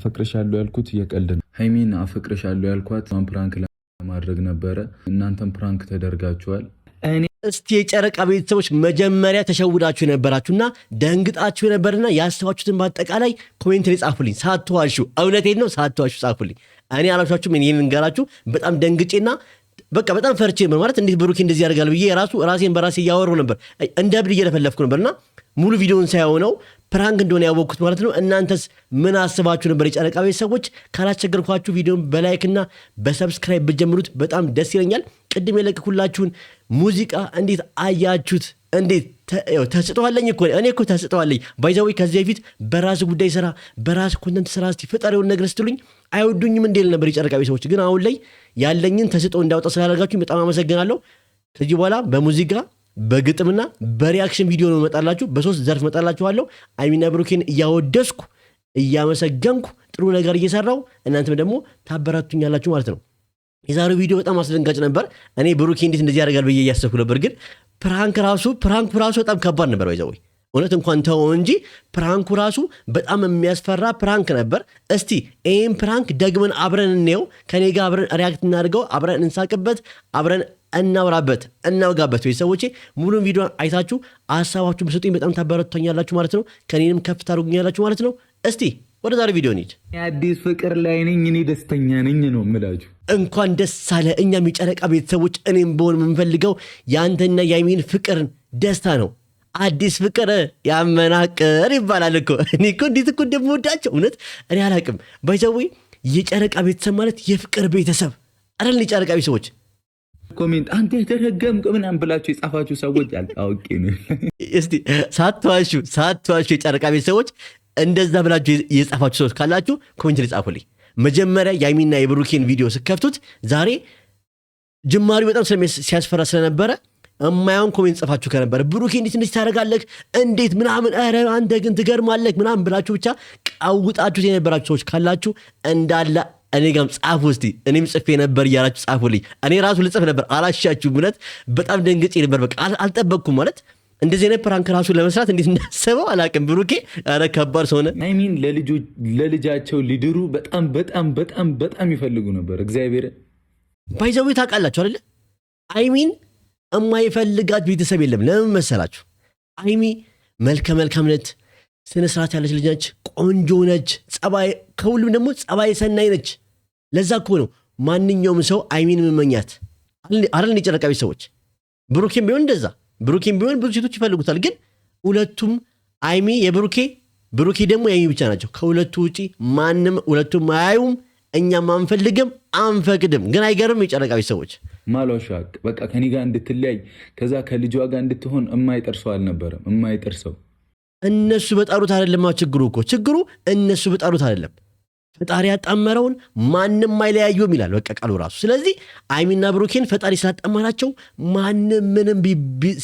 አፈቅርሻለሁ ያልኩት የቀልድ ነው። ሃይሚን አፈቅርሻለሁ ያልኳት ፕራንክ ለማድረግ ነበረ። እናንተም ፕራንክ ተደርጋችኋል። እስቲ የጨረቃ ቤተሰቦች መጀመሪያ ተሸውዳችሁ የነበራችሁና ደንግጣችሁ የነበርና ያስተዋችሁትን በአጠቃላይ ኮሜንት ላይ ጻፉልኝ። ሳትዋሹ፣ እውነቴን ነው፣ ሳትዋሹ ጻፉልኝ። እኔ አላሻችሁም። እኔ ልንገራችሁ በጣም ደንግጬና በቃ በጣም ፈርቼ ነበር። ማለት እንዴት ብሩኬ እንደዚህ ያደርጋል ብዬ ራሴን በራሴ እያወራሁ ነበር። እንደ እብድ እየለፈለፍኩ ነበርና ሙሉ ቪዲዮውን ሳይሆን ነው ፕራንክ እንደሆነ ያወቅኩት ማለት ነው። እናንተስ ምን አስባችሁ ነበር? የጨረቃ ቤተሰቦች ካላስቸገርኳችሁ ቪዲዮን በላይክና በሰብስክራይብ ብትጀምሩት በጣም ደስ ይለኛል። ቅድም የለቀኩላችሁን ሙዚቃ እንዴት አያችሁት? እንዴት ተስጠዋለኝ እኮ እኔ እኮ ተስጠዋለኝ ባይዛዊ ከዚህ በፊት በራስ ጉዳይ ስራ በራስ ኮንተንት ስራ እስቲ ፍጠሬውን ነገር ስትሉኝ አይወዱኝም እንደል ነበር የጨረቃ ቤተሰቦች። ግን አሁን ላይ ያለኝን ተስጠው እንዳወጣ ስላደረጋችሁ በጣም አመሰግናለሁ። ከዚህ በኋላ በሙዚቃ በግጥምና በሪአክሽን ቪዲዮ ነው መጣላችሁ። በሶስት ዘርፍ መጣላችኋለሁ። ሃይሚና ብሩኬን እያወደስኩ እያመሰገንኩ ጥሩ ነገር እየሰራው እናንተም ደግሞ ታበረቱኛላችሁ ማለት ነው። የዛሬው ቪዲዮ በጣም አስደንጋጭ ነበር። እኔ ብሩኬ እንዴት እንደዚህ ያደርጋል ብዬ እያሰብኩ ነበር። ግን ፕራንኩ ራሱ በጣም ከባድ ነበር። ባይዘው እውነት እንኳን ተው እንጂ ፕራንኩ ራሱ በጣም የሚያስፈራ ፕራንክ ነበር። እስቲ ይህን ፕራንክ ደግመን አብረን እንየው። ከኔ ጋር አብረን ሪያክት እናድርገው፣ አብረን እንሳቅበት፣ አብረን እናውጋበት። ቤተሰቦቼ ሙሉን ቪዲዮ አይታችሁ ሀሳባችሁ ብሰጡኝ በጣም ታበረቱኛላችሁ ማለት ነው። ከኔንም ከፍ ታደርጉኛላችሁ ማለት ነው። እስቲ ወደ ዛሬ ቪዲዮ እንሂድ። አዲስ ፍቅር ላይ ነኝ፣ እኔ ደስተኛ ነኝ ነው የምላችሁ። እንኳን ደስ አለ። እኛም የጨረቃ ቤተሰቦች እኔም በሆን የምንፈልገው የአንተና የሃይሚን ፍቅርን ደስታ ነው። አዲስ ፍቅር ያመናቅር ይባላል እኮ። እኔ እኮ እንዴት እኮ እንደምወዳቸው እውነት እኔ አላቅም። ባይዘዌ የጨረቃ ቤተሰብ ማለት የፍቅር ቤተሰብ አይደል? የጨረቃ ቤተሰቦች ኮሜንት አንተ የተረገምክ ምናምን ብላችሁ የጻፋችሁ ሰዎች አውቄ ነው። እስቲ ሳትዋሹ የጨረቃ ቤተሰቦች እንደዛ ብላችሁ የጻፋችሁ ሰዎች ካላችሁ ኮሜንት ላይ ጻፉልኝ። መጀመሪያ የሃይሚና የብሩኬን ቪዲዮ ስከፍቱት ዛሬ ጅማሬው በጣም ሲያስፈራ ስለነበረ እማያውን ኮሜንት ጽፋችሁ ከነበረ ብሩኬ እንዴት እንደዚህ ታደርጋለህ እንዴት ምናምን ኧረ አንተ ግን ትገርማለህ ምናምን ብላችሁ ብቻ ቃውጣችሁት የነበራችሁ ሰዎች ካላችሁ እንዳለ እኔ ጋም ጻፉ። እስቲ እኔም ጽፌ ነበር እያላችሁ ጻፉልኝ። እኔ ራሱ ልጽፍ ነበር አላሻችሁም። እውነት በጣም ደንግጬ ነበር። በቃ አልጠበቅኩም ማለት እንደዚህ አይነት ፕራንክ ራሱ ለመስራት እንዴት እንዳሰበው አላቅም። ብሩኬ ኧረ ከባድ ሰው ነው። ሃይሚን ለልጃቸው ሊድሩ በጣም ይፈልጉ ነበር። እግዚአብሔር ባይዘው ታውቃላችሁ አይደለ? ሃይሚን የማይፈልጋት ቤተሰብ የለም። ለምን መሰላችሁ? ሃይሚ መልካም ነች፣ ስነ ስርዓት ያለች ልጅ ነች፣ ቆንጆ ነች፣ ከሁሉም ደግሞ ጸባይ ሰናይ ነች። ለዛ እኮ ነው ማንኛውም ሰው ሃይሚን መመኛት አይደል? የጨረቃ ቤተሰቦች ብሩኬም ቢሆን እንደዛ። ብሩኬም ቢሆን ብዙ ሴቶች ይፈልጉታል። ግን ሁለቱም ሃይሚ ብሩኬ ደግሞ የሃይሚ ብቻ ናቸው። ከሁለቱ ውጪ ማንም ሁለቱም አያዩም። እኛም አንፈልግም አንፈቅድም። ግን አይገርም? የጨረቃ ቤተሰቦች ማሏሻቅ በቃ ከኔ ጋር እንድትለያይ ከዛ ከልጇ ጋር እንድትሆን የማይጠርሰው አልነበረም። የማይጠርሰው እነሱ በጣሩት አይደለም። ችግሩ እነሱ በጣሩት አይደለም። ፈጣሪ ያጣመረውን ማንም አይለያዩም ይላል በቃ ቃሉ ራሱ። ስለዚህ ሃይሚና ብሩኬን ፈጣሪ ስላጣመራቸው ማንም ምንም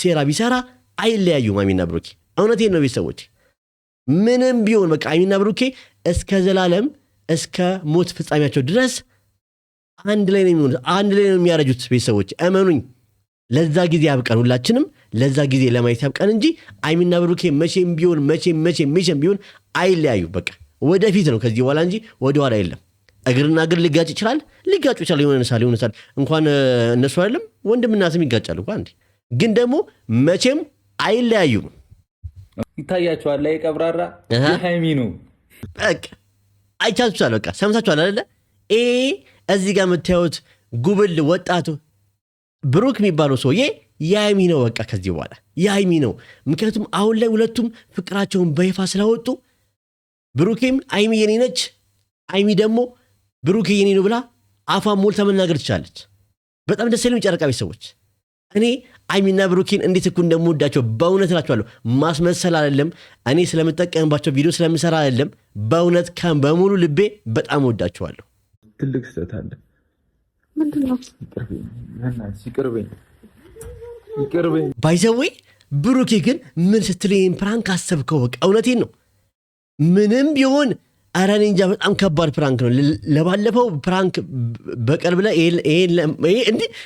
ሴራ ቢሰራ አይለያዩም ሃይሚና ብሩኬ። እውነቴን ነው ቤተሰቦች። ምንም ቢሆን በቃ ሃይሚና ብሩኬ እስከ ዘላለም እስከ ሞት ፍጻሜያቸው ድረስ አንድ ላይ ነው የሚሆኑት፣ አንድ ላይ ነው የሚያረጁት። ቤተሰቦች እመኑኝ። ለዛ ጊዜ ያብቀን፣ ሁላችንም ለዛ ጊዜ ለማየት ያብቀን እንጂ ሃይሚና ብሩኬ መቼም ቢሆን አይለያዩ። በቃ ወደፊት ነው ከዚህ በኋላ እንጂ ወደኋላ የለም። እግርና እግር ሊጋጩ ይችላል። የሆነ ሳል እንኳን እነሱ አይደለም ወንድምና ስም ይጋጫሉ እንኳን እንዴ። ግን ደግሞ መቼም አይለያዩም። ይታያችኋል። ላይ ቀብራራ ሃይሚ ነው በቃ አይቻችኋል። በቃ ሰምታችኋል አይደለ? እዚህ ጋር የምታዩት ጉብል ወጣቱ ብሩክ የሚባለው ሰውዬ የሃይሚ ነው። በቃ ከዚህ በኋላ የሃይሚ ነው። ምክንያቱም አሁን ላይ ሁለቱም ፍቅራቸውን በይፋ ስላወጡ ብሩኬም ሃይሚ የኔ ነች፣ ሃይሚ ደግሞ ብሩኬ የኔ ነው ብላ አፏን ሞልታ መናገር ትችላለች። በጣም ደስ ይላል። ጨረቃ ቤተሰቦች እኔ ሃይሚና ብሩኬን እንዴት እኮ እንደምወዳቸው በእውነት እላችኋለሁ። ማስመሰል አይደለም። እኔ ስለምጠቀምባቸው ቪዲዮ ስለምሰራ አይደለም። በእውነት በሙሉ ልቤ በጣም ወዳቸዋለሁ። ትልቅ ስህተት አለ። ምንድነው? ይቅርበኝ። ባይዘዌ ብሩኬ ግን ምን ስትለኝ ፕራንክ አሰብከው? በቃ እውነቴን ነው። ምንም ቢሆን ኧረ እኔ እንጃ በጣም ከባድ ፕራንክ ነው። ለባለፈው ፕራንክ በቀልብ ላይ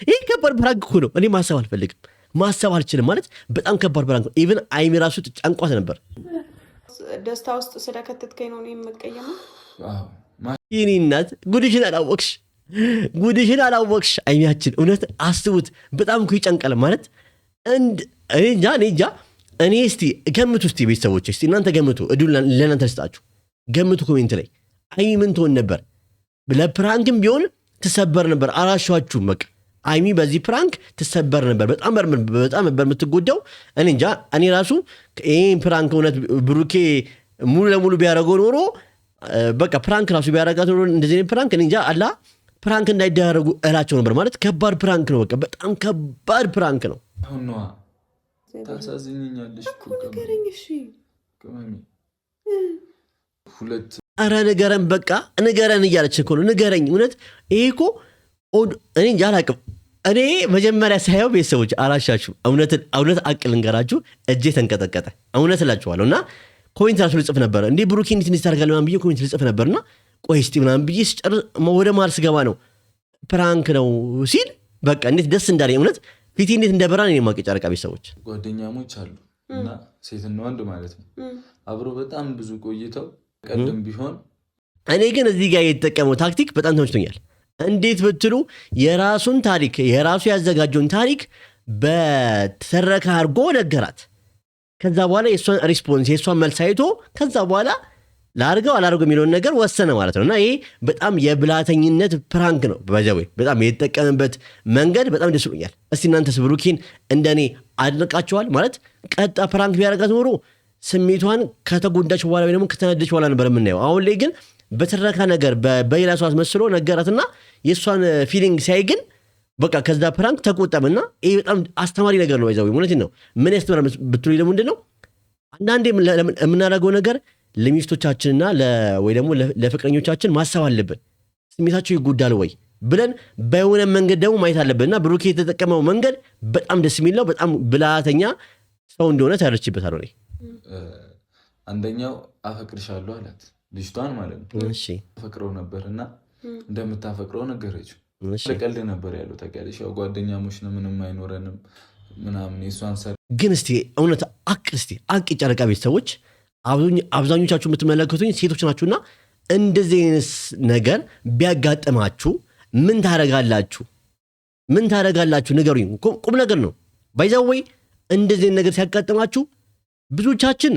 ይሄ ከባድ ፕራንክ እኮ ነው። እኔ ማሰብ አልፈልግም፣ ማሰብ አልችልም። ማለት በጣም ከባድ ፕራንክ ነው። ኢቭን ሃይሚ ራሱ ጫንቋት ነበር። ደስታ ውስጥ ስለከተትከኝ ነው የምቀየመው። የኔ እናት ጉድሽን አላወቅሽ አይሚያችን እውነት አስቡት በጣም እኮ ይጨንቃል ማለት እኔ እንጃ እኔ እስቲ ገምቱ እስቲ ቤተሰቦች እስቲ እናንተ ገምቱ እዱን ለእናንተ ልስጣችሁ ገምቱ ኮሜንት ላይ አይሚ ምን ትሆን ነበር ለፕራንክም ቢሆን ትሰበር ነበር አላሻችሁም በቃ አይሚ በዚህ ፕራንክ ትሰበር ነበር በጣም ነበር የምትጎዳው እኔ እንጃ እኔ ራሱ ይሄን ፕራንክ እውነት ብሩኬ ሙሉ ለሙሉ ቢያደርገው ኖሮ በቃ ፕራንክ ራሱ ቢያደርጋት ኖሮ እንደዚህ ፕራንክ እኔ እንጃ አላ ፕራንክ እንዳይደረጉ እላቸው ነበር ማለት ከባድ ፕራንክ ነው በቃ በጣም ከባድ ፕራንክ ነው አሁን ነው ታሳዝኝኛለሽ እኮ ንገረኝ እሺ ሁለት ኧረ ንገረን በቃ ንገረን እያለች እኮ ነው ንገረኝ እውነት ይሄ እኮ እኔ እንጃ አላቅም እኔ መጀመሪያ ሳየው ቤተሰቦች አላሻችሁ እውነት አቅል እንገራችሁ እጄ ተንቀጠቀጠ እውነት እላችኋለሁ እና ኮሜንት ራሱ ልጽፍ ነበር እንዴ ብሩኬ እንዴት ታደርጋለህ ምናምን ብዬ ኮሜንት ልጽፍ ነበርና ቆይ እስቲ ምናምን ብዬ ስጨርስ ወደ ማርስ ገባ ነው ፕራንክ ነው ሲል በቃ እንዴት ደስ እንዳለኝ እውነት ፊቴ እንዴት እንደበራ ነው የማውቅ ጨረቃ ቤተሰቦች ጓደኛሞች አሉ እና ሴትና ወንድ ማለት ነው አብሮ በጣም ብዙ ቆይተው ቀደም ቢሆን እኔ ግን እዚህ ጋር የተጠቀመው ታክቲክ በጣም ተመችቶኛል እንዴት ብትሉ የራሱን ታሪክ የራሱ ያዘጋጀውን ታሪክ በተረካ አድርጎ ነገራት ከዛ በኋላ የእሷን ሪስፖንስ የእሷን መልስ አይቶ ከዛ በኋላ ላርገው አላርገው የሚለውን ነገር ወሰነ ማለት ነው እና ይሄ በጣም የብላተኝነት ፕራንክ ነው በዛው በጣም የተጠቀመበት መንገድ በጣም ደስ ብሎኛል እስቲ እናንተስ ብሩኬን እንደኔ አድንቃቸዋል ማለት ቀጣ ፕራንክ ቢያደርጋት ኖሮ ስሜቷን ከተጎዳች በኋላ ወይ ደግሞ ከተነደች በኋላ ነበር የምናየው አሁን ላይ ግን በተረካ ነገር በሌላ ሰው አስመስሎ ነገራትና የእሷን ፊሊንግ ሲያይ ግን በቃ ከዛ ፕራንክ ተቆጠበና ይሄ በጣም አስተማሪ ነገር ነው ባይዛው እውነቴን ነው ምን ያስተምራል ብትሉ ደግሞ ምንድነው አንዳንዴ የምናደርገው ነገር ለሚስቶቻችንና ወይ ደግሞ ለፍቅረኞቻችን ማሰብ አለብን ስሜታቸው ይጎዳል ወይ ብለን በሆነ መንገድ ደግሞ ማየት አለብንና ብሩኬ የተጠቀመው መንገድ በጣም ደስ የሚል ነው በጣም ብላተኛ ሰው እንደሆነ ታረችበታል ነው አንደኛው አፈቅርሻለሁ አላት ልጅቷን ማለት ነው እሺ አፈቅረው ነበርና እንደምታፈቅረው ነገረችው ለቀልድ ነበር ያለው ታውቂያለሽ ያው ጓደኛሞች ነው ምንም አይኖረንም ምናምን የሷን ግን እስቲ እውነት አቅ ጨረቃ ቤተሰቦች አብዛኞቻችሁ የምትመለከቱኝ ሴቶች ናችሁና እንደዚህ አይነት ነገር ቢያጋጥማችሁ ምን ታደርጋላችሁ ንገሩኝ ቁም ነገር ነው ባይዛው ወይ እንደዚህ አይነት ነገር ሲያጋጥማችሁ ብዙዎቻችን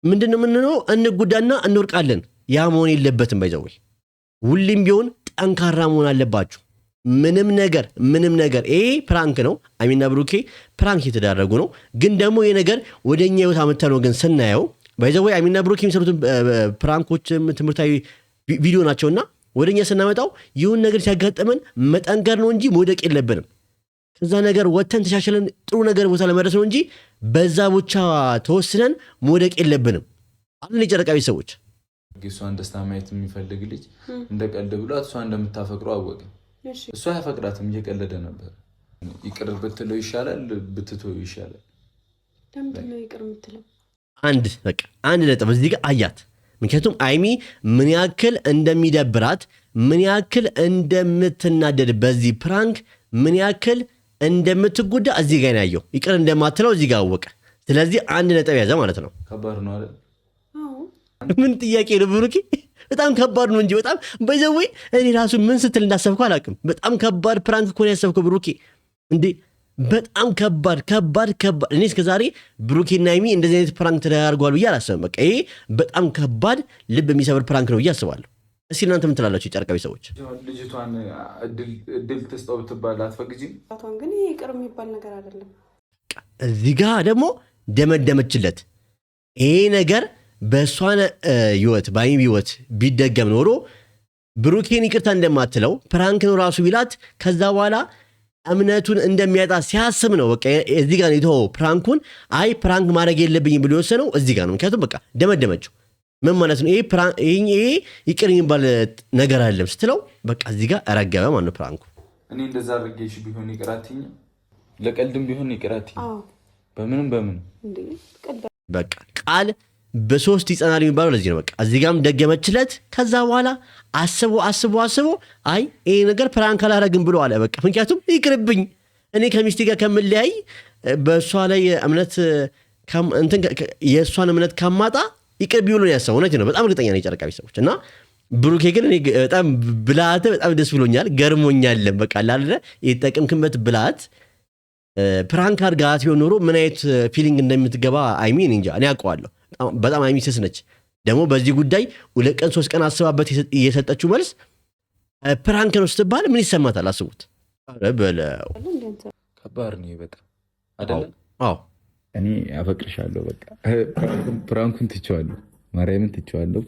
ምንድነው የምንለው እንጉዳና እንወርቃለን ያ መሆን የለበትም ባይዛው ወይ ሁሌም ቢሆን ጠንካራ መሆን አለባችሁ ምንም ነገር ይሄ ፕራንክ ነው አሚና ብሩኬ ፕራንክ የተዳረጉ ነው ግን ደግሞ ይሄ ነገር ወደኛ ህይወት አመጣነው ግን ስናየው ባይዘው ወይ አሚና ብሩኬ የሚሰሩት ፕራንኮች ትምህርታዊ ቪዲዮ ናቸውና ወደኛ ስናመጣው ይሁን ነገር ሲያጋጥመን መጠንከር ነው እንጂ መውደቅ የለብንም ከዛ ነገር ወተን ተሻሽለን ጥሩ ነገር ቦታ ለመድረስ ነው እንጂ በዛ ብቻ ተወስነን መውደቅ የለብንም አሁን የጨረቃ ቤተሰቦች እሷን ደስታ ማየት የሚፈልግ ልጅ እንደቀልድ ብሏት እሷ እንደምታፈቅረው አወቀ እሷ ያፈቅራትም እየቀለደ ነበር ይቅር ብትለው ይሻላል ብትተው ይሻላል ለምንድን ነው ይቅር የምትለው አንድ ነጥብ እዚህ ጋር አያት ምክንያቱም አይሚ ምን ያክል እንደሚደብራት ምን ያክል እንደምትናደድ በዚህ ፕራንክ ምን ያክል እንደምትጎዳ እዚህ ጋር ያየው ይቅር እንደማትለው እዚህ ጋር አወቀ ስለዚህ አንድ ነጥብ ያዘ ማለት ነው ከባድ ነው አይደል ምን ጥያቄ ነው ብሩኬ በጣም ከባድ ነው እንጂ በጣም ባይዘው እኔ ራሱ ምን ስትል እንዳሰብከው አላውቅም በጣም ከባድ ፕራንክ እኮ ነው ያሰብከው ብሩኬ እንዴ በጣም ከባድ እኔ እስከዛሬ ብሩኬና አይሚ እንደዚህ አይነት ፕራንክ ተደርጓል ብዬ አላሰብም በቃ ይሄ በጣም ከባድ ልብ የሚሰብር ፕራንክ ነው ብዬ አስባለሁ እስኪ እናንተ ምን ትላላችሁ የጨረቃ ቤተሰቦች ልጅቷን እድል ትስጠው ብትባል አትፈቅጂም አቷን ግን ይሄ ይቅር የሚባል ነገር አይደለም እዚህ ጋር ደግሞ ደመደመችለት ይሄ ነገር በእሷን ህይወት በአይሚ ህይወት ቢደገም ኖሮ ብሩኬን ይቅርታ እንደማትለው ፕራንክ ነው ራሱ ቢላት ከዛ በኋላ እምነቱን እንደሚያጣ ሲያስብ ነው በቃ እዚህ ጋር ነው ፕራንኩን ፕራንክ ማድረግ የለብኝም ብሎ የወሰነው እዚህ ጋር ነው ምክንያቱም በቃ ደመደመችው ምን ማለት ነው ይሄ ይቅር የሚባል ነገር አይደለም ስትለው በቃ እዚህ ጋር ረገበ ማለት ነው ፕራንኩ እኔ እንደዛ አድርጌሽ ቢሆን ይቅራትኝ ለቀልድም ቢሆን ይቅራትኝ በምንም በቃ ቃል በሶስት ይጸናል የሚባለው ለዚህ ነው በቃ እዚህ ጋርም ደገመችለት ከዛ በኋላ አስቦ ይሄ ነገር ፕራንክ አላረግም ብሎ አለ በቃ ምክንያቱም ይቅርብኝ እኔ ከሚስቴ ጋር ከምለያይ በእሷ ላይ እምነት የእሷን እምነት ከማጣ ይቅር ቢውሎ ያሰው እውነት ነው በጣም እርግጠኛ ነኝ ጨረቃ ቤተሰቦች እና ብሩኬ ግን እኔ በጣም ብልሃት በጣም ደስ ብሎኛል፣ ገርሞኛለን። በቃ ላለ የተጠቀምክበት ብልሃት ፕራንክ አድርጋት ቢሆን ኖሮ ምን አይነት ፊሊንግ እንደምትገባ አይሚን እንጃ። እኔ አውቀዋለሁ። በጣም አይሚ ስስ ነች። ደግሞ በዚህ ጉዳይ 2 ቀን 3 ቀን አስባበት እየሰጠችው መልስ ፕራንክ ነው ስትባል ምን ይሰማታል? አስቡት። በለው ከባድ ነው በጣም አይደለም? አዎ እኔ አፈቅርሻለሁ። በቃ ፕራንኩን ትቼዋለሁ፣ ማርያምን ትቼዋለሁ።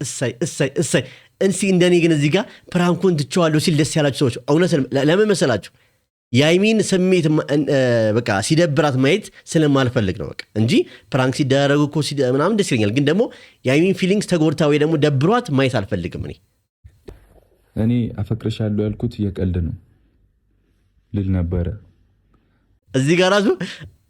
እሳይ እንሲ እንደኔ ግን እዚህ ጋር ፕራንኩን ትቼዋለሁ ሲል ደስ ያላችሁ ሰዎች እውነት ለምን መሰላችሁ? የአይሚን ስሜት በቃ ሲደብራት ማየት ስለማልፈልግ ነው በቃ እንጂ ፕራንክ ሲደረጉ እኮ ምናምን ደስ ይለኛል። ግን ደግሞ የአይሚን ፊሊንግስ ተጎድታ ወይ ደግሞ ደብሯት ማየት አልፈልግም። እኔ አፈቅርሻለሁ ያልኩት የቀልድ ነው ልል ነበረ። እዚህ ጋር ራሱ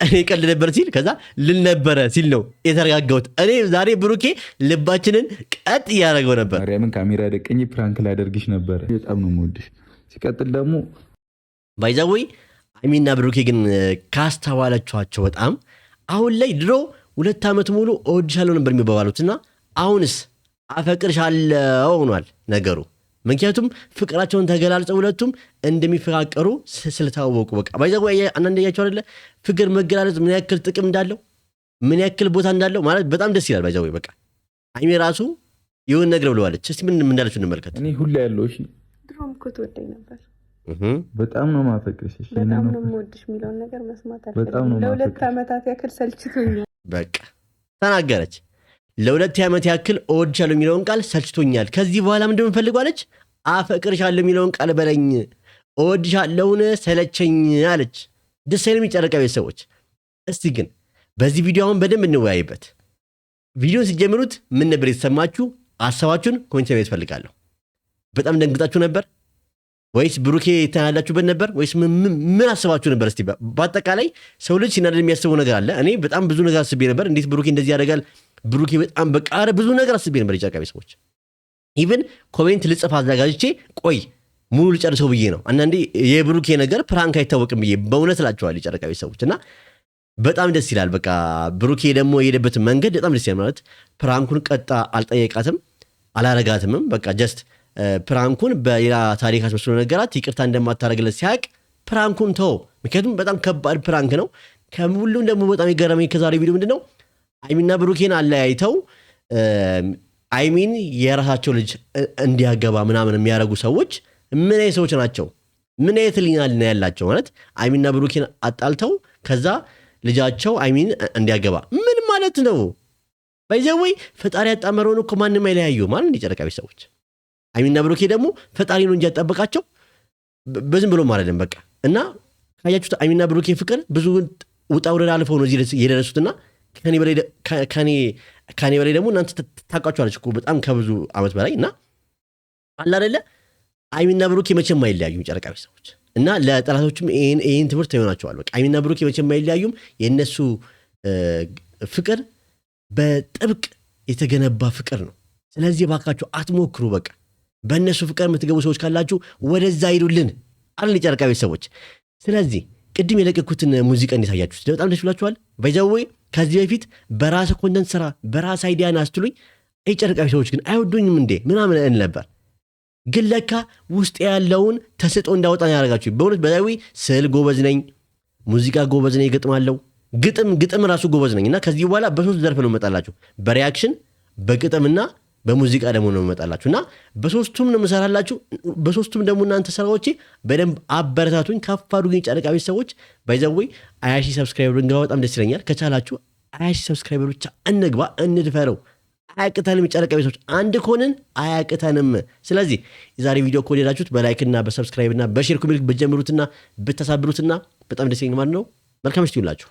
እኔ ቀልድ ነበር ሲል ከዛ ልል ነበረ ሲል ነው የተረጋጋሁት። እኔ ዛሬ ብሩኬ ልባችንን ቀጥ እያደረገው ነበር። ማርያምን ካሜራ ደቀኝ ፕራንክ ላደርግሽ ነበረ። በጣም ነው የምወድሽ። ሲቀጥል ደግሞ ባይዛወይ አይሚና ብሩኬ ግን ካስተዋላችኋቸው በጣም አሁን ላይ ድሮ 2 ዓመት ሙሉ እወድሻለሁ ነበር የሚባባሉትና አሁንስ አፈቅርሻለሁ ሆኗል ነገሩ። ምክንያቱም ፍቅራቸውን ተገላልጸው ሁለቱም እንደሚፈቃቀሩ ስለታወቁ በቃ ባይዛወይ አንዳንድ ያያቸው አይደለ ፍቅር መገላለጽ ምን ያክል ጥቅም እንዳለው ምን ያክል ቦታ እንዳለው ማለት በጣም ደስ ይላል። ባይዛወይ በቃ አይሚ ራሱ የሆነ ነገር ብለዋለች። እስቲ ምን እንዳለችው እንመልከት። እኔ ሁላ ያለው እሺ ድሮም እኮ ትወደኝ ነበር፣ በጣም ነው ማፈቅርሽ፣ በጣም ነው የምወድሽ የሚለውን ነገር መስማት አልፈልግም። ለ2 ዓመታት ያክል ሰልችቶኛል። በቃ ተናገረች። ለ2 ዓመት ያክል እወድሻለሁ የሚለውን ቃል ሰልችቶኛል። ከዚህ በኋላ ምንድን ነው የምፈልገው አለች። አፈቅርሻለሁ የሚለውን ቃል በለኝ፣ እወድሻለሁን ሰለቸኝ አለች። ደስ አይልም? የጨረቃ ቤተሰቦች እስቲ ግን በዚህ ቪዲዮ አሁን በደንብ እንወያይበት። ቪዲዮን ሲጀምሩት ምን ነበር የተሰማችሁ? ሀሳባችሁን ኮሜንት ላይ እፈልጋለሁ። በጣም ደንግጣችሁ ነበር ወይስ ብሩኬ ተናዳችሁበት ነበር ወይስ ምን አስባችሁ ነበር? እስቲ በአጠቃላይ ሰው ልጅ ሲናደድ የሚያስበው ነገር አለ። እኔ በጣም ብዙ ነገር አስቤ ነበር። እንዴት ብሩኬ እንደዚህ ያደርጋል? ብሩኬ በጣም በቃ ብዙ ነገር አስቤ ነበር። የጨረቃ ቤተሰቦች ኢቭን ኮሜንት ልጽፍ አዘጋጅቼ ቆይ ሙሉ ልጨርሰው ብዬ ነው። አንዳንዴ የብሩኬ ነገር ፕራንክ አይታወቅም ብዬ በእውነት እላቸዋለሁ የጨረቃ ቤተሰቦች። እና በጣም ደስ ይላል። በቃ ብሩኬ ደግሞ የሄደበትን መንገድ በጣም ደስ ይላል። ማለት ፕራንኩን ቀጣ አልጠየቃትም አላረጋትምም። በቃ ጀስት ፕራንኩን በሌላ ታሪክ አስመስሎ ነገራት። ይቅርታ እንደማታደርግለት ሲያቅ ፕራንኩን ተው። ምክንያቱም በጣም ከባድ ፕራንክ ነው። ከሁሉም ደግሞ በጣም የገረመኝ ከዛሬ ቪዲዮ ምንድን ነው አይሚና ብሩኬን አለያይተው አይሚን የራሳቸው ልጅ እንዲያገባ ምናምን የሚያደርጉ ሰዎች ምን አይነት ሰዎች ናቸው? ምን አይነት ሊና ያላቸው? ማለት አይሚና ብሩኬን አጣልተው ከዛ ልጃቸው አይሚን እንዲያገባ ምን ማለት ነው? ባይዘወይ ፈጣሪ ያጣመረውን እኮ ማንም አይለያዩ ማለት እንዲጨረቃ ቤተሰቦች። አይሚና ብሩኬ ደግሞ ፈጣሪ ነው እንጂ ያጣበቃቸው በዝም ብሎ ማለት ነው በቃ። እና ካያችሁት አይሚና ብሩኬ ፍቅር ብዙ ውጣ ውረድ አልፈው ነው እዚህ የደረሱትና ከኔ በላይ ደግሞ እናንተ ታውቃችኋለች እኮ በጣም ከብዙ ዓመት በላይ እና አለ አይደለ አይሚና ብሩኬ መቼም አይለያዩም ጨረቃ ቤተሰቦች። እና ለጠላቶችም ይህን ትምህርት ይሆናቸዋል። በቃ አይሚና ብሩኬ መቼም አይለያዩም። የእነሱ ፍቅር በጥብቅ የተገነባ ፍቅር ነው። ስለዚህ ባካችሁ አትሞክሩ። በቃ በእነሱ ፍቅር የምትገቡ ሰዎች ካላችሁ ወደዛ ሂዱልን አለን የጨረቃ ቤተሰቦች። ስለዚህ ቅድም የለቀኩትን ሙዚቃ እንዴት አያችሁት? በጣም ደስ ብላችኋል። ባይዘዌ ከዚህ በፊት በራስ ኮንተንት ስራ በራስ አይዲያ ናስትሉኝ የጨረቃ ቤተሰቦች ግን አይወዱኝም እንዴ ምናምን እል ነበር። ግን ለካ ውስጥ ያለውን ተስጦ እንዳወጣ ያደርጋችሁ። በእውነት ባይዘዌ ስዕል ጎበዝ ነኝ፣ ሙዚቃ ጎበዝ ነኝ፣ ገጥማለሁ። ግጥም ራሱ ጎበዝ ነኝ። እና ከዚህ በኋላ በሶስት ዘርፍ ነው መጣላችሁ፣ በሪያክሽን በግጥምና በሙዚቃ ደግሞ ነው መጣላችሁ። እና በሶስቱም ነው መሰራላችሁ። በሶስቱም ደግሞ እናንተ ስራዎቼ በደንብ አበረታቱኝ፣ ከፍ አድርጉኝ ጨረቃ ቤተሰቦች። ባይዘዌ 20,000 ሰብስክራይበር እንገባ በጣም ደስ ይለኛል። ከቻላችሁ 20,000 ሰብስክራይበር ብቻ እንግባ፣ እንድፈረው። አያቅተንም ጨረቃ ቤተሰቦች፣ አንድ ከሆንን አያቅተንም። ስለዚህ የዛሬ ቪዲዮ ከወደዳችሁት በላይክና በሰብስክራይብና በሼር ኮሜንት ብትጀምሩትና ብታሳብሩትና በጣም ደስ ይለኛል ማለት ነው። መልካም ምሽት ይሁንላችሁ።